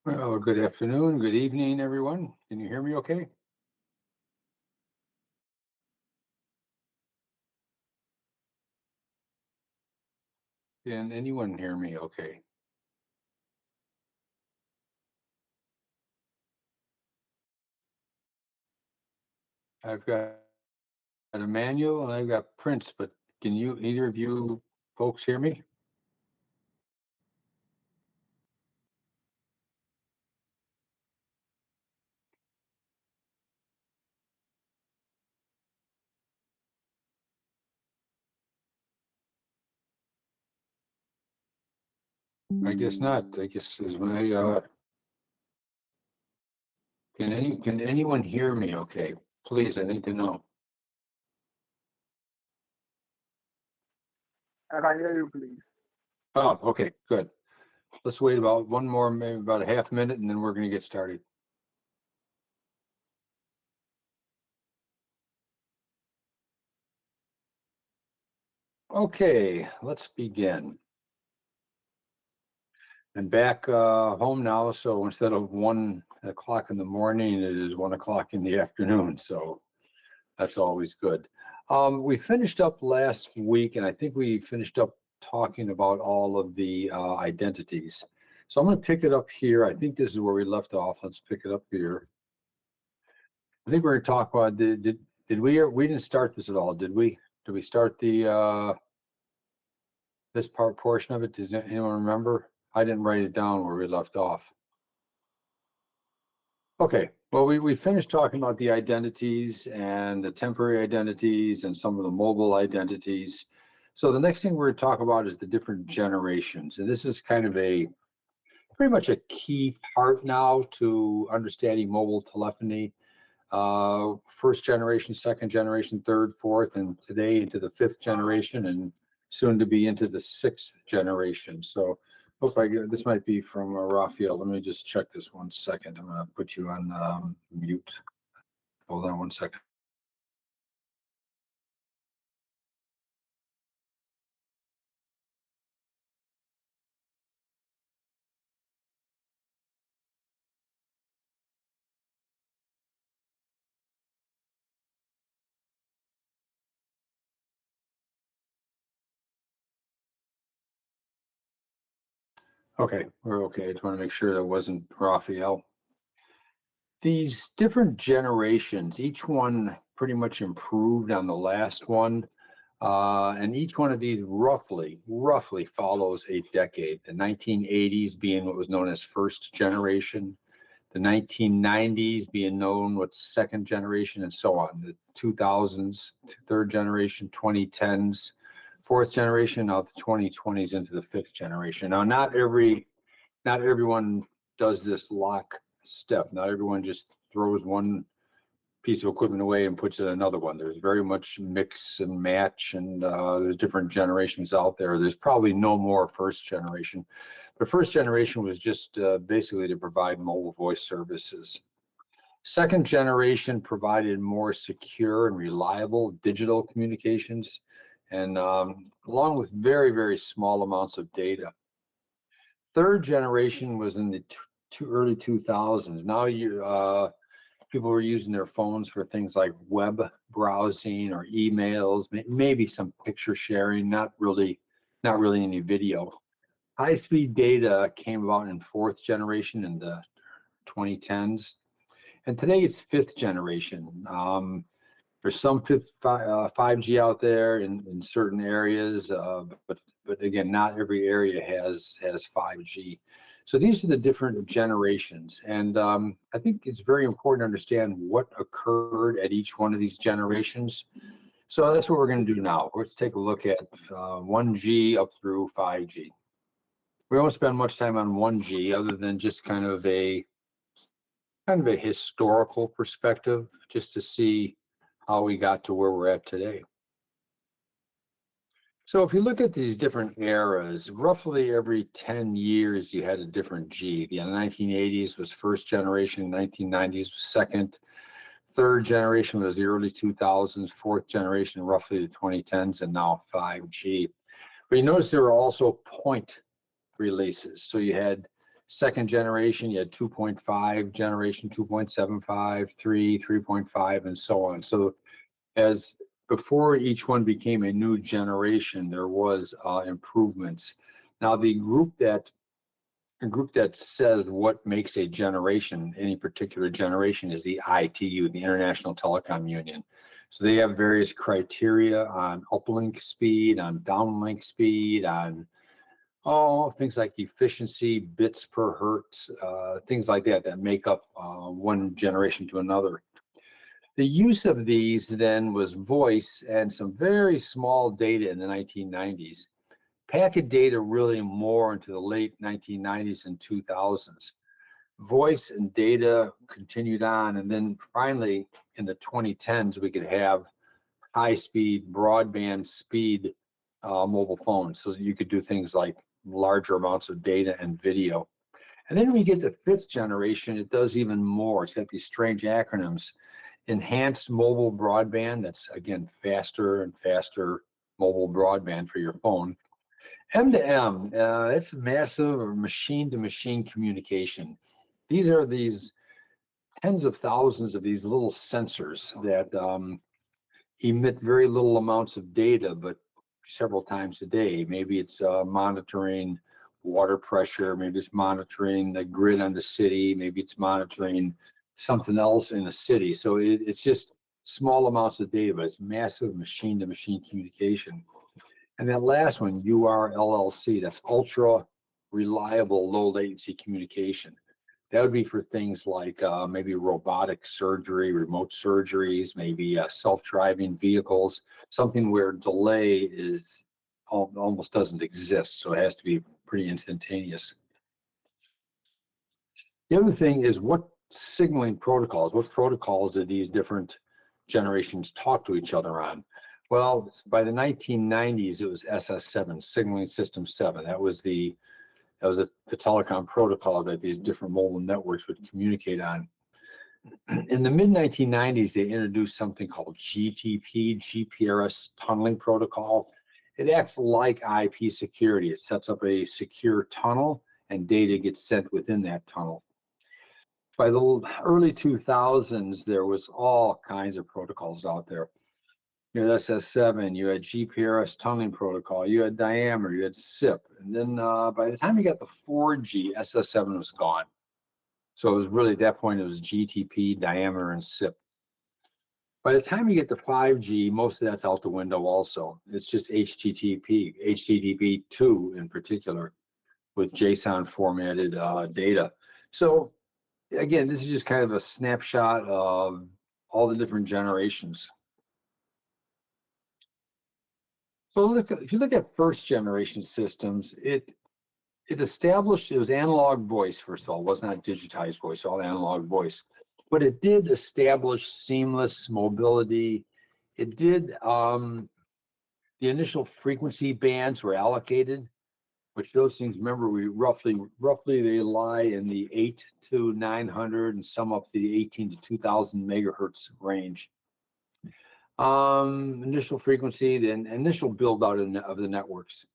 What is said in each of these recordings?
Well, good afternoon, good evening, everyone. Can you hear me okay? Can anyone hear me okay? I've got Emmanuel and I've got Prince, but can either of you folks hear me? I guess not. I guess is my can anyone hear me okay? Please, I need to know. I can hear you, please. Oh, okay, good. Let's wait about one more, maybe about a half minute, and then we're going to get started. Okay, let's begin. I'm back home now, so instead of 1 o'clock in the morning, it is 1 o'clock in the afternoon. So that's always good. We finished up last week, and I think we finished up talking about all of the identities. So I'm going to pick it up here. I think this is where we left off. Let's pick it up here. I think we're going to talk about did we didn't start this at all, did we? Did we start the this portion of it? Does anyone remember? I didn't write it down where we left off. Okay, well, we finished talking about the identities and the temporary identities and some of the mobile identities. So the next thing we're going to talk about is the different generations. And this is kind of pretty much a key part now to understanding mobile telephony. First generation, second generation, third, fourth, and today into the fifth generation and soon to be into the sixth generation. So hope I get, this might be from Raphael. Let me just check this 1 second. I'm going to put you on mute. Hold on 1 second. Okay, we're okay. I just want to make sure that wasn't Raphael. These different generations, each one pretty much improved on the last one. And each one of these roughly follows a decade. The 1980s being what was known as first generation, the 1990s being known what's second generation, and so on. The 2000s, third generation, 2010s, fourth generation, now the 2020s into the fifth generation. Now, not everyone does this lock step. Not everyone just throws one piece of equipment away and puts in another one. There's very much mix and match, and there's different generations out there. There's probably no more first generation. The first generation was just basically to provide mobile voice services. Second generation provided more secure and reliable digital communications, and along with very small amounts of data. Third generation was in the early 2000s. Now people were using their phones for things like web browsing or emails, maybe some picture sharing, not really any video. High-speed data came about in fourth generation in the 2010s, and today it's fifth generation. There's some 5G out there in certain areas, but again, not every area has 5G. So these are the different generations, and I think it's very important to understand what occurred at each one of these generations. So that's what we're going to do now. Let's take a look at 1G up through 5G. We won't spend much time on 1G other than just kind of a historical perspective, just to see how we got to where we're at today. So if you look at these different eras, roughly every 10 years you had a different G. The 1980s was first generation, 1990s was second, third generation was the early 2000s, fourth generation roughly the 2010s, and now 5G. But you notice there were also point releases. So you had Second generation, you had 2.5, generation 2.75, 3, 3.5, and so on. So as before each one became a new generation, there was improvements. Now the group that says what makes a generation, any particular generation, is the ITU, the International Telecom Union. So they have various criteria on uplink speed, on downlink speed, on things like efficiency, bits per hertz, things like that that make up one generation to another. The use of these then was voice and some very small data in the 1990s. Packet data really more into the late 1990s and 2000s. Voice and data continued on, and then finally in the 2010s we could have high-speed broadband speed mobile phones, so that you could do things like larger amounts of data and video. And then when you get the fifth generation, it does even more. It's got these strange acronyms: enhanced mobile broadband, that's again faster and faster mobile broadband for your phone. M2M, it's massive machine-to-machine communication. These are these tens of thousands of these little sensors that emit very little amounts of data, but several times a day. Maybe it's monitoring water pressure, maybe it's monitoring the grid on the city, maybe it's monitoring something else in the city. So it's just small amounts of data, but it's massive machine-to-machine communication. And that last one, URLLC, that's ultra reliable low latency communication. That would be for things like maybe robotic surgery, remote surgeries, maybe self-driving vehicles, something where delay is almost doesn't exist. So it has to be pretty instantaneous. The other thing is what signaling protocols, what protocols do these different generations talk to each other on? Well, by the 1990s, it was SS7, Signaling System 7. That was the telecom protocol that these different mobile networks would communicate on. In the mid-1990s, they introduced something called GTP, GPRS Tunneling Protocol. It acts like IP security. It sets up a secure tunnel, and data gets sent within that tunnel. By the early 2000s, there was all kinds of protocols out there. You had SS7, you had GPRS tunneling protocol, you had diameter, you had SIP. And then by the time you got the 4G, SS7 was gone. So it was really, at that point, it was GTP, diameter, and SIP. By the time you get to 5G, most of that's out the window also. It's just HTTP, HTTP2 in particular, with JSON formatted data. So again, this is just kind of a snapshot of all the different generations. So if you look at first generation systems, it established, it was analog voice, first of all. It was not digitized voice, all analog voice. But it did establish seamless mobility. It did, the initial frequency bands were allocated, which those things, remember, we roughly they lie in the 8 to 900 and some up to the 18 to 2000 megahertz range. Initial frequency, then initial build out of the networks.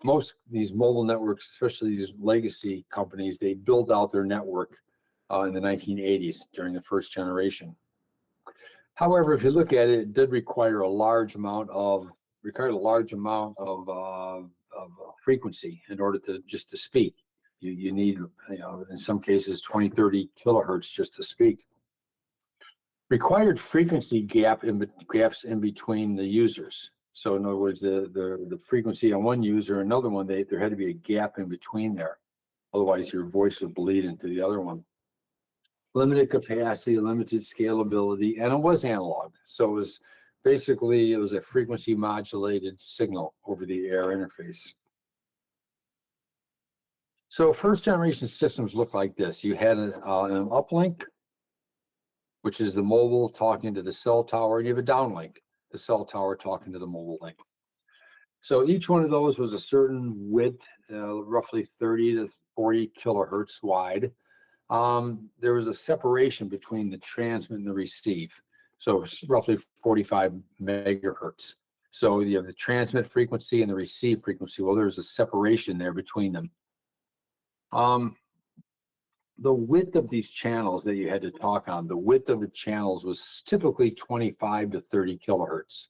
Most these mobile networks, especially these legacy companies, they build out their network in the 1980s during the first generation. However, if you look at it, it did require a large amount of frequency in order to just to speak. You need, in some cases, 20, 30 kilohertz just to speak. Required frequency gaps in between the users. So in other words, the frequency on one user, another one, there had to be a gap in between there. Otherwise, your voice would bleed into the other one. Limited capacity, limited scalability, and it was analog. So it was basically, it was a frequency modulated signal over the air interface. So first generation systems look like this. You had an uplink, which is the mobile talking to the cell tower, and you have a downlink, the cell tower talking to the mobile link. So each one of those was a certain width, roughly 30 to 40 kilohertz wide. There was a separation between the transmit and the receive. So it's roughly 45 megahertz. So you have the transmit frequency and the receive frequency. Well, there's a separation there between them. the width of these channels that you had to talk on, the width of the channels was typically 25 to 30 kilohertz.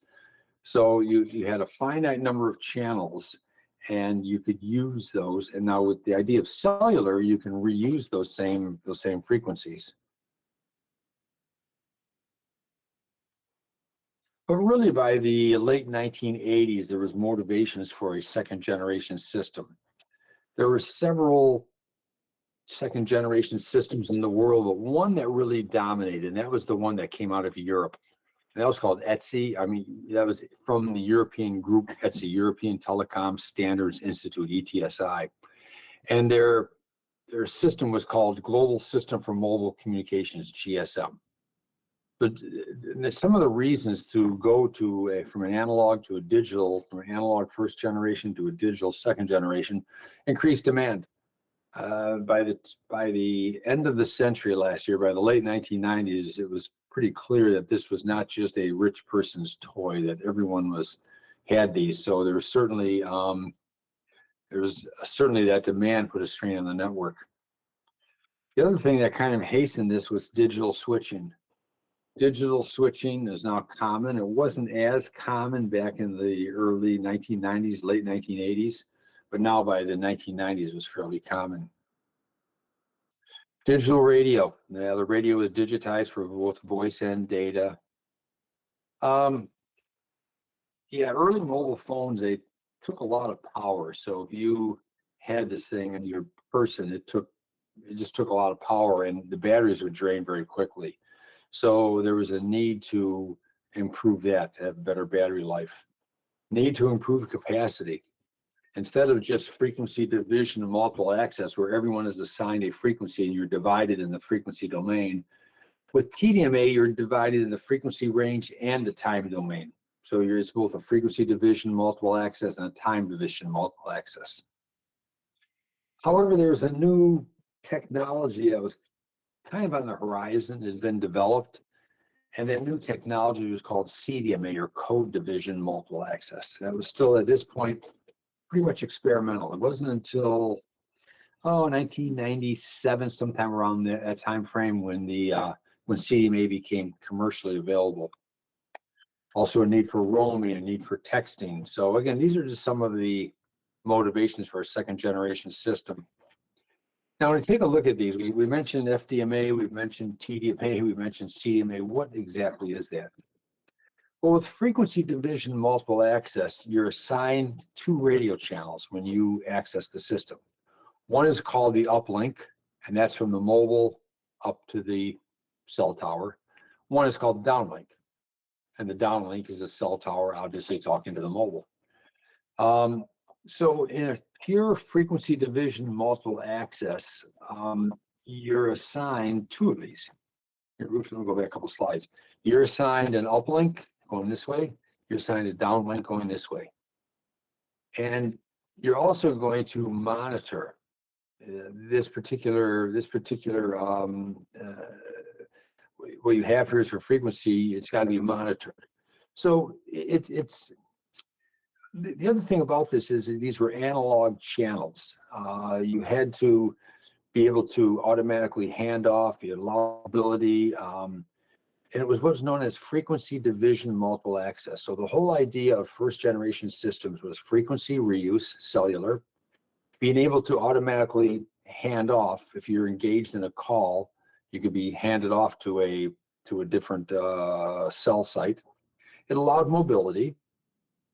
So you had a finite number of channels and you could use those. And now with the idea of cellular, you can reuse those same frequencies. But really by the late 1980s, there was motivations for a second generation system. There were several second generation systems in the world, but one that really dominated, and that was the one that came out of Europe. And that was called ETSI. I mean, that was from the European group, ETSI, European Telecom Standards Institute, ETSI. And their system was called Global System for Mobile Communications, GSM. But some of the reasons to go to from an analog to a digital, from an analog first generation to a digital second generation, increased demand. By the end of the century last year, by the late 1990s, it was pretty clear that this was not just a rich person's toy, that everyone had these. So there was certainly that demand put a strain on the network. The other thing that kind of hastened this was digital switching. Digital switching is now common. It wasn't as common back in the early 1990s, late 1980s, but now by the 1990s it was fairly common. Digital radio. Yeah, the radio was digitized for both voice and data. Yeah, early mobile phones, they took a lot of power. So if you had this thing in your person, it just took a lot of power, and the batteries would drain very quickly. So there was a need to improve that, to have better battery life. Need to improve capacity. Instead of just frequency division and multiple access, where everyone is assigned a frequency and you're divided in the frequency domain, with TDMA, you're divided in the frequency range and the time domain. So it's both a frequency division, multiple access, and a time division, multiple access. However, there's a new technology that was kind of on the horizon. It had been developed, and that new technology was called CDMA, or code division multiple access. That was still, at this point, pretty much experimental. It wasn't until 1997, sometime around that time frame, when CDMA became commercially available. Also a need for roaming, a need for texting. So again, these are just some of the motivations for a second generation system. Now, when you take a look at these, we mentioned FDMA, we've mentioned TDMA, we've mentioned CDMA. What exactly is that? Well, with frequency division multiple access, you're assigned two radio channels when you access the system. One is called the uplink, and that's from the mobile up to the cell tower. One is called downlink, and the downlink is a cell tower, obviously talking to the mobile. So in a pure frequency division multiple access, you're assigned two of these. Here, oops, let me go back a couple slides. You're assigned an uplink going this way. You're assigned a downlink going this way. And you're also going to monitor this particular what you have here is for frequency. It's got to be monitored. So it's the other thing about this is that these were analog channels. You had to be able to automatically hand off. You had allowability, and it was what's known as frequency division multiple access. So the whole idea of first generation systems was frequency reuse, cellular, being able to automatically hand off. If you're engaged in a call, you could be handed off to a different cell site. It allowed mobility,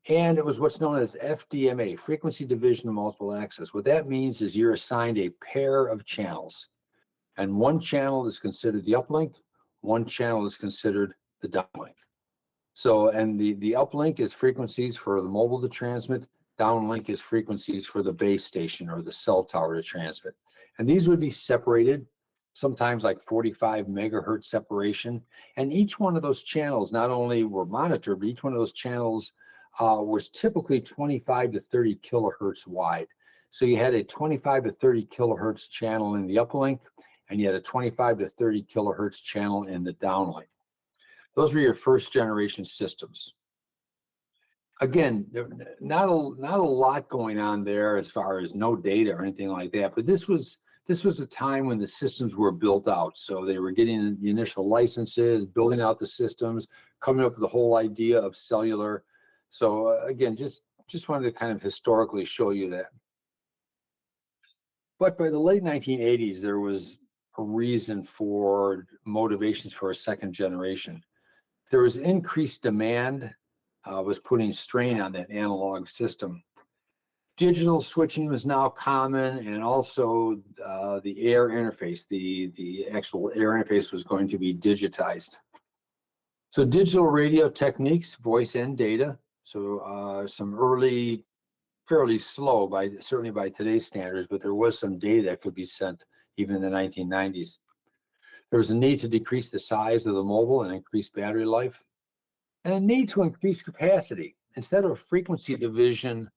and it was what's known as FDMA, frequency division multiple access. What that means is you're assigned a pair of channels, and one channel is considered the uplink, one channel is considered the downlink. So, and the uplink is frequencies for the mobile to transmit, downlink is frequencies for the base station or the cell tower to transmit. And these would be separated, sometimes like 45 megahertz separation. And each one of those channels not only were monitored, but each one of those channels was typically 25 to 30 kilohertz wide. So you had a 25 to 30 kilohertz channel in the uplink, and you had a 25 to 30 kilohertz channel in the downlink. Those were your first generation systems. Again, not a lot going on there as far as no data or anything like that, but this was this was a time when the systems were built out. So they were getting the initial licenses, building out the systems, coming up with the whole idea of cellular. So again, just wanted to kind of historically show you that. But by the late 1980s, there was a reason for motivations for a second generation. There was increased demand, was putting strain on that analog system. Digital switching was now common, and also the air interface, the actual air interface was going to be digitized. So digital radio techniques, voice and data. So some early, fairly slow certainly by today's standards, but there was some data that could be sent even in the 1990s. There was a need to decrease the size of the mobile and increase battery life, and a need to increase capacity. Instead of frequency division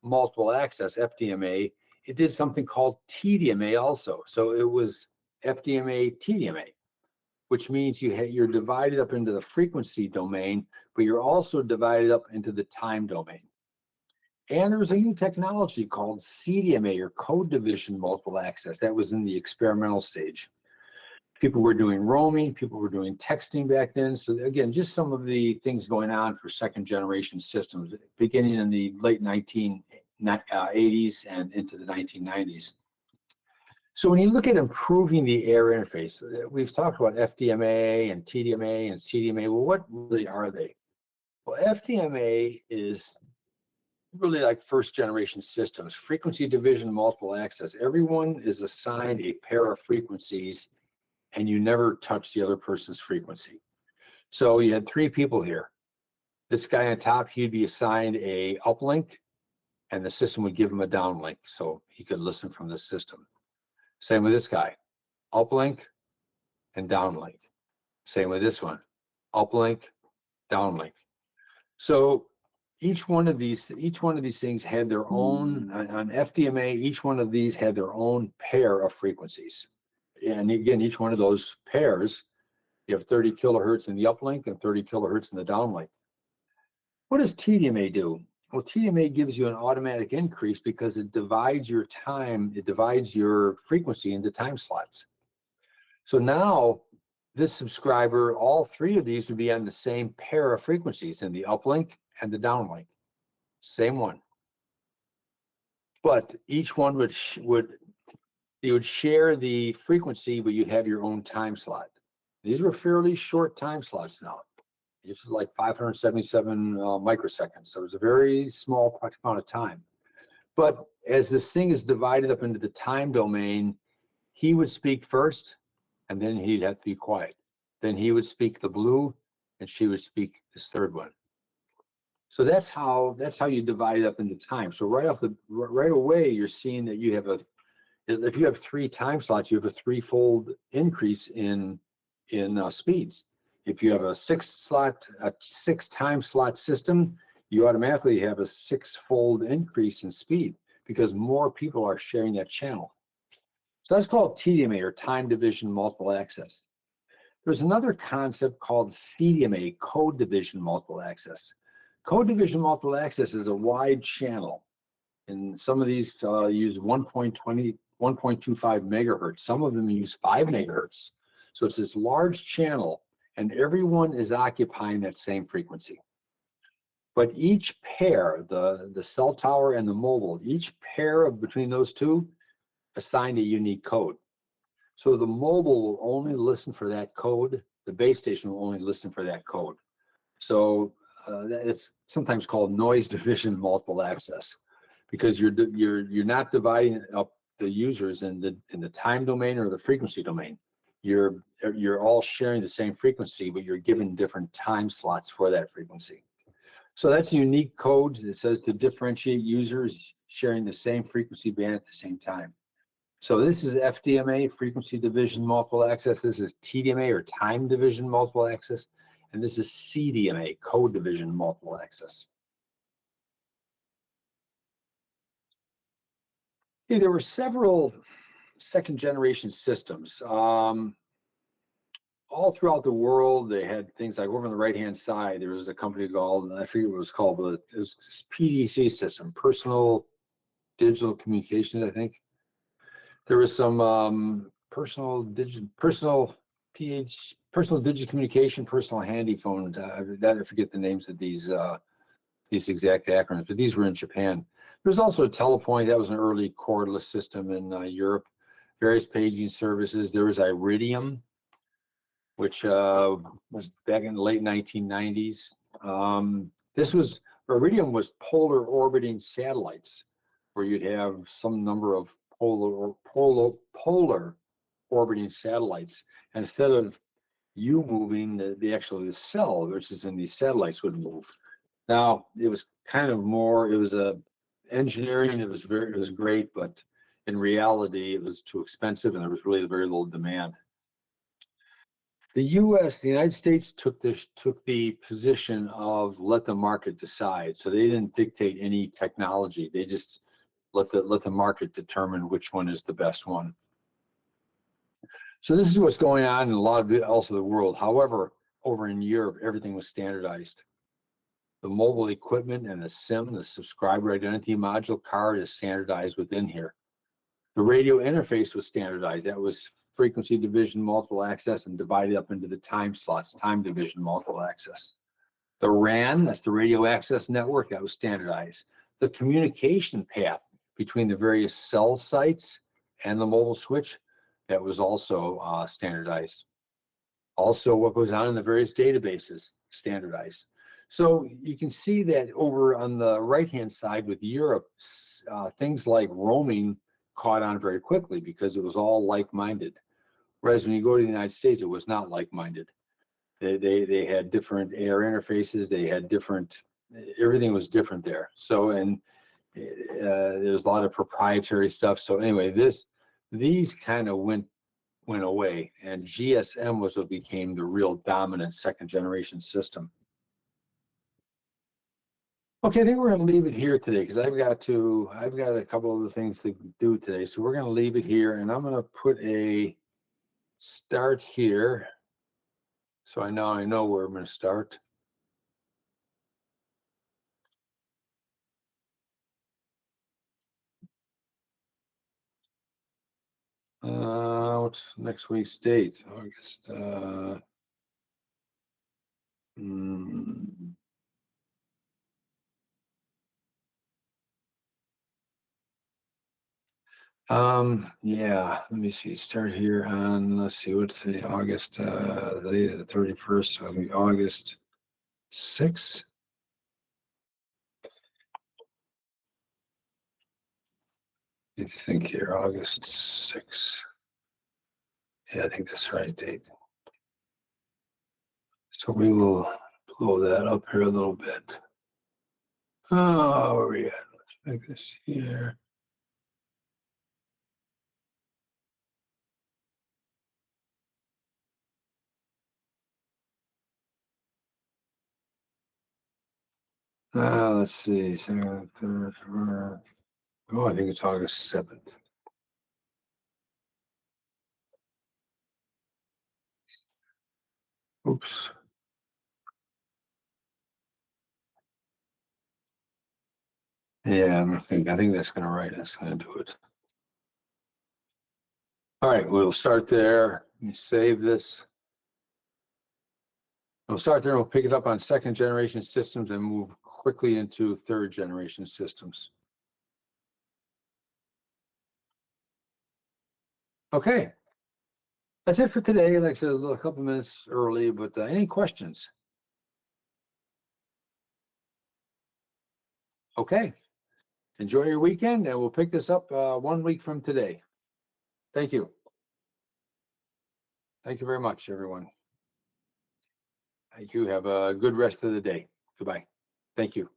multiple access, FDMA, it did something called TDMA also. So it was FDMA, TDMA, which means you're divided up into the frequency domain, but you're also divided up into the time domain. And there was a new technology called CDMA, or code division multiple access. That was in the experimental stage. People were doing roaming, people were doing texting back then. So again, just some of the things going on for second generation systems, beginning in the late 1980s and into the 1990s. So when you look at improving the air interface, we've talked about FDMA and TDMA and CDMA. Well, what really are they? Well, FDMA is really like first generation systems, frequency division multiple access. Everyone is assigned a pair of frequencies, and you never touch the other person's frequency. So you had three people here. This guy on top, he'd be assigned a uplink, and the system would give him a downlink, so he could listen from the system. Same with this guy, uplink and downlink. Same with this one, uplink, downlink. So each one of these things had their own, on FDMA, each one of these had their own pair of frequencies. And again, each one of those pairs, you have 30 kilohertz in the uplink and 30 kilohertz in the downlink. What does TDMA do? Well, TDMA gives you an automatic increase because it divides your time, it divides your frequency into time slots. So now this subscriber, all three of these would be on the same pair of frequencies in the uplink and the downlink, same one. But each one you would share the frequency, but you'd have your own time slot. These were fairly short time slots now. This is like 577 microseconds. So it was a very small amount of time. But as this thing is divided up into the time domain, he would speak first, and then he'd have to be quiet. Then he would speak the blue, and she would speak this third one. So that's how you divide it up into time. So right away, you're seeing that you have if you have three time slots, you have a threefold increase in speeds. If you have a six time slot system, you automatically have a six-fold increase in speed because more people are sharing that channel. So that's called TDMA, or time division multiple access. There's another concept called CDMA, code division multiple access. Code division multiple access is a wide channel, and some of these use 1.25 megahertz. Some of them use 5 megahertz. So it's this large channel, and everyone is occupying that same frequency. But each pair, the cell tower and the mobile, each pair between those two assigned a unique code. So the mobile will only listen for that code. The base station will only listen for that code. So it's sometimes called noise division multiple access, because you're not dividing up the users in the time domain or the frequency domain. You're all sharing the same frequency, but you're given different time slots for that frequency. So that's unique codes that says to differentiate users sharing the same frequency band at the same time. So this is FDMA, frequency division multiple access. This is TDMA, or time division multiple access. And this is CDMA, code division multiple access. Okay, there were several second generation systems. All throughout the world, they had things like, over on the right-hand side, there was a company called, I forget what it was called, but it was PDC system, Personal Digital Communications, I think. There was some personal digit communication, personal handy phone. That I forget the names of these exact acronyms, but these were in Japan. There's also a Telepoint. That was an early cordless system in Europe. Various paging services. There was Iridium, which was back in the late 1990s. Iridium was polar orbiting satellites, where you'd have some number of polar orbiting satellites. And instead of you moving, the cell, which is in these satellites, would move. Now it was kind of more. It was engineering. It was great, but in reality, it was too expensive, and there was really very little demand. The United States took the position of let the market decide. So they didn't dictate any technology. They just let the market determine which one is the best one. So this is what's going on in a lot of else of the world. However, over in Europe, everything was standardized. The mobile equipment and the SIM, the subscriber identity module card, is standardized within here. The radio interface was standardized. That was frequency division, multiple access, and divided up into the time slots, time division, multiple access. The RAN, that's the radio access network, that was standardized. The communication path between the various cell sites and the mobile switch, that was also standardized. Also, what goes on in the various databases, standardized. So you can see that over on the right-hand side with Europe, things like roaming caught on very quickly because it was all like-minded. Whereas when you go to the United States, it was not like-minded. They had different AR interfaces. They had different, everything was different there. So, and there was a lot of proprietary stuff. So anyway, these kind of went away, and GSM was what became the real dominant second generation system. Okay, I think we're going to leave it here today because I've got a couple of the things to do today. So we're going to leave it here, and I'm going to put a start here. So I know where I'm going to start. What's next week's date? August. Yeah, let me see. Start here on, let's see, what's the August, the 31st, so it'll be August 6th. I think here, August 6th. Yeah, I think that's the right date. So we will blow that up here a little bit. Oh, where are we at? Let's make this here. Let's see. Second, third, fourth. Oh, I think it's August 7th. Oops. Yeah, I think that's gonna write. That's gonna do it. All right, we'll start there. You save this. We'll start there and we'll pick it up on second generation systems and move quickly into third generation systems. Okay, that's it for today. Like I said, a couple minutes early, but any questions? Okay, enjoy your weekend, and we'll pick this up 1 week from today. Thank you. Thank you very much, everyone. Thank you. Have a good rest of the day. Goodbye. Thank you.